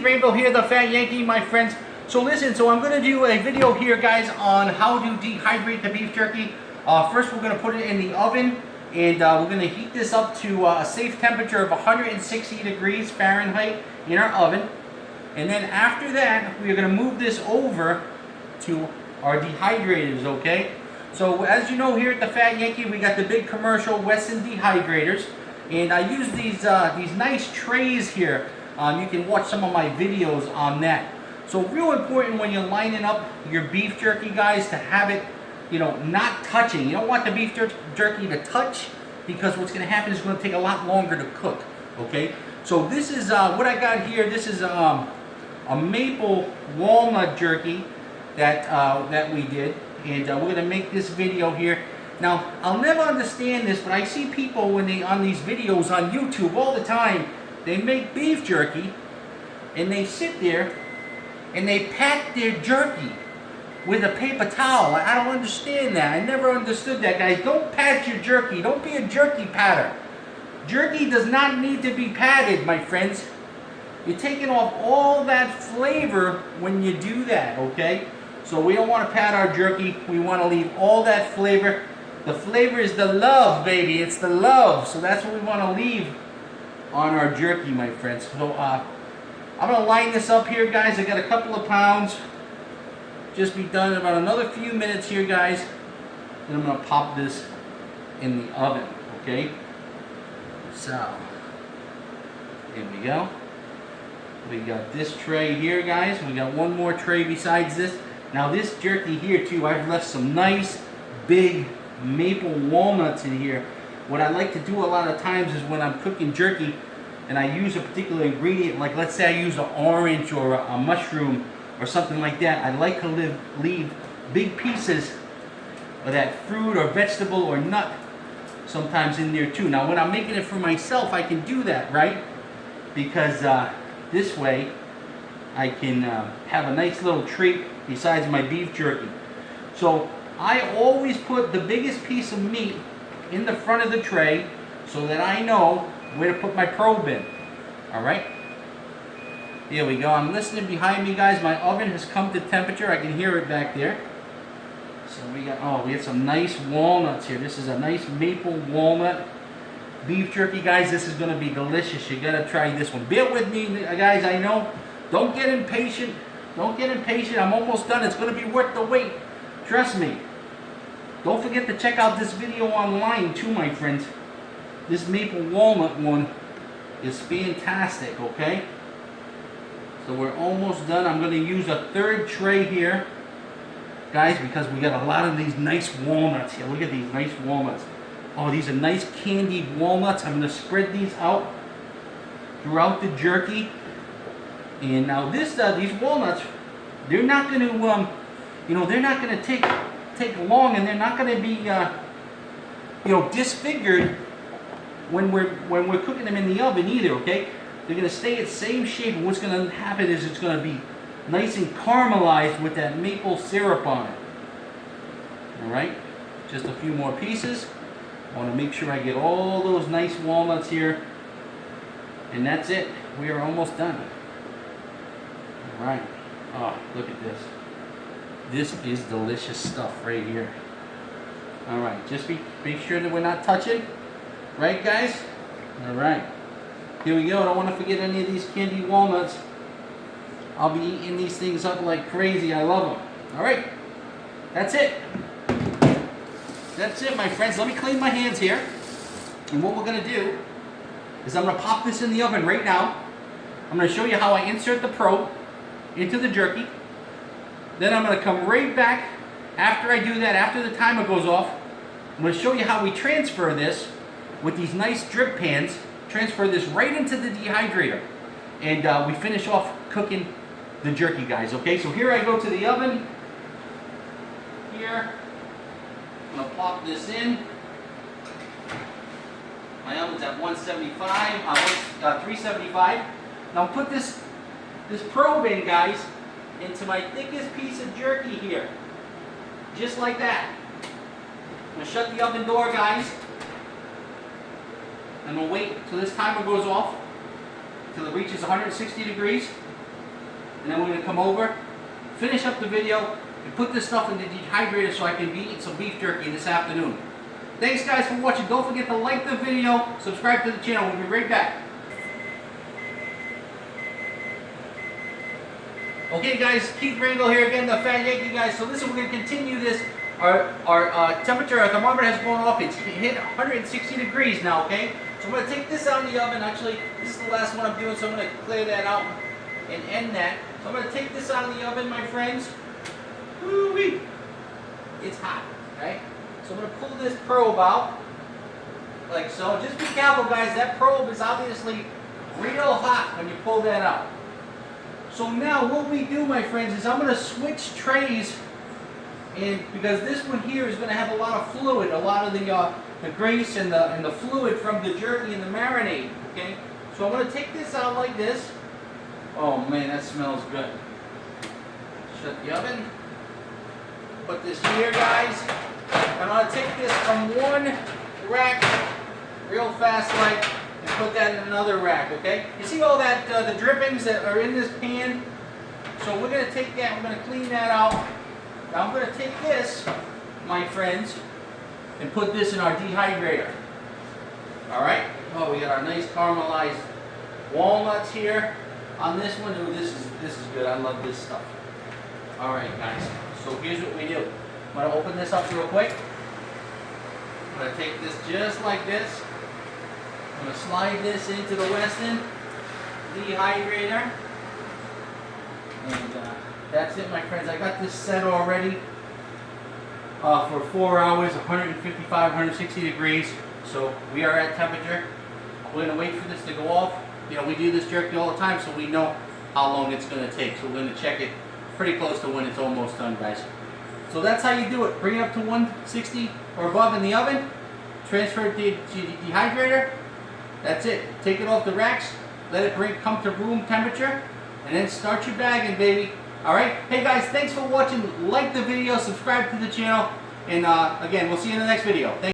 Rainbow here, the Fat Yankee, my friends. So listen, I'm going to do a video here, guys, on how to dehydrate the beef jerky. First, we're going to put it in the oven, and we're going to heat this up to a safe temperature of 160 degrees Fahrenheit in our oven. And then after that, we're going to move this over to our dehydrators, okay? So as you know, here at the Fat Yankee, we got the big commercial Wesson dehydrators. And I use these nice trays here. You can watch some of my videos on that. So real important when you're lining up your beef jerky, guys, to have it, not touching. You don't want the beef jerky to touch, because what's going to happen is it's going to take a lot longer to cook. Okay. So this is what I got here. This is a maple walnut jerky that we did, and we're going to make this video here. Now, I'll never understand this, but I see people when they on these videos on YouTube all the time, they make beef jerky, and they sit there, and they pat their jerky with a paper towel. I don't understand that. I never understood that, guys. Don't pat your jerky. Don't be a jerky patter. Jerky does not need to be patted, my friends. You're taking off all that flavor when you do that, okay? So we don't want to pat our jerky. We want to leave all that flavor. The flavor is the love, baby. It's the love. So that's what we want to leave on our jerky, my friends. So I'm going to line this up here, guys. I got a couple of pounds. Just be done in about another few minutes here, guys. Then I'm going to pop this in the oven, okay? So, here we go. We got this tray here, guys. We got one more tray besides this. Now this jerky here, too, I've left some nice, big maple walnuts in here. What I like to do a lot of times is when I'm cooking jerky and I use a particular ingredient, like let's say I use an orange or a mushroom or something like that, I like to leave big pieces of that fruit or vegetable or nut sometimes in there too. Now when I'm making it for myself, I can do that, right? Because this way I can have a nice little treat besides my beef jerky. So I always put the biggest piece of meat in the front of the tray so that I know where to put my probe in. Alright? Here we go. I'm listening behind me, guys. My oven has come to temperature. I can hear it back there. So we got some nice walnuts here. This is a nice maple walnut beef jerky, guys. This is going to be delicious. You got to try this one. Bear with me, guys. I know. Don't get impatient. Don't get impatient. I'm almost done. It's going to be worth the wait. Trust me. Don't forget to check out this video online too, my friends. This maple walnut one is fantastic, okay? So we're almost done. I'm going to use a third tray here, guys, because we got a lot of these nice walnuts here. Look at these nice walnuts. Oh, these are nice candied walnuts. I'm going to spread these out throughout the jerky. And now these walnuts, they're not going to, they're not going to take long, and they're not going to be, disfigured when we're cooking them in the oven either. Okay, they're going to stay at same shape, and what's going to happen is it's going to be nice and caramelized with that maple syrup on it. All right, just a few more pieces. I want to make sure I get all those nice walnuts here, and that's it. We are almost done. All right. Oh, look at this. This is delicious stuff right here. All right, just be sure that we're not touching, right, guys? All right, here we go. I don't want to forget any of these candied walnuts. I'll be eating these things up like crazy. I love them. All right, that's it. That's it, my friends. Let me clean my hands here. And what we're going to do is I'm going to pop this in the oven right now. I'm going to show you how I insert the probe into the jerky. Then I'm going to come right back after I do that, after the timer goes off. I'm going to show you how we transfer this with these nice drip pans. Transfer this right into the dehydrator. And we finish off cooking the jerky, guys. Okay, so here I go to the oven. Here. I'm going to pop this in. My oven's at 375. Now put this probe in, guys, into my thickest piece of jerky here. Just like that. I'm going to shut the oven door, guys. I'm going to wait till this timer goes off, till it reaches 160 degrees. and then we're going to come over, finish up the video, and put this stuff in the dehydrator so I can be eating some beef jerky this afternoon. Thanks guys for watching. Don't forget to like the video, subscribe to the channel. We'll be right back. Okay guys, Keith Rango here again, the Fat Yankee guys. So listen, we're going to continue this. Our temperature, our thermometer has gone off. It's hit 160 degrees now, okay? So I'm going to take this out of the oven. Actually, this is the last one I'm doing, so I'm going to clear that out and end that. So I'm going to take this out of the oven, my friends. Woo-wee! It's hot, right? So I'm going to pull this probe out, like so. Just be careful, guys. That probe is obviously real hot when you pull that out. So now what we do, my friends, is I'm going to switch trays, and because this one here is going to have a lot of fluid, a lot of the grease and the fluid from the jerky and the marinade. Okay, so I'm going to take this out like this. Oh man, that smells good. Shut the oven. Put this here, guys. I'm going to take this from one rack real fast, like. And put that in another rack, okay? You see all that, the drippings that are in this pan? So we're going to take that, we're going to clean that out. Now I'm going to take this, my friends, and put this in our dehydrator. Alright? Oh, we got our nice caramelized walnuts here on this one. Ooh, this is good. I love this stuff. Alright, guys. So here's what we do. I'm going to open this up real quick. I'm going to take this just like this. I'm going to slide this into the Weston dehydrator, and that's it, my friends. I got this set already for 4 hours, 155, 160 degrees, so we are at temperature. We're going to wait for this to go off. You know, we do this jerky all the time, so we know how long it's going to take, so we're going to check it pretty close to when it's almost done, guys. So that's how you do it. Bring it up to 160 or above in the oven, transfer it to the dehydrator. That's it. Take it off the racks, let it come to room temperature, and then start your bagging, baby. Alright? Hey guys, thanks for watching. Like the video, subscribe to the channel, and again, we'll see you in the next video. Thanks.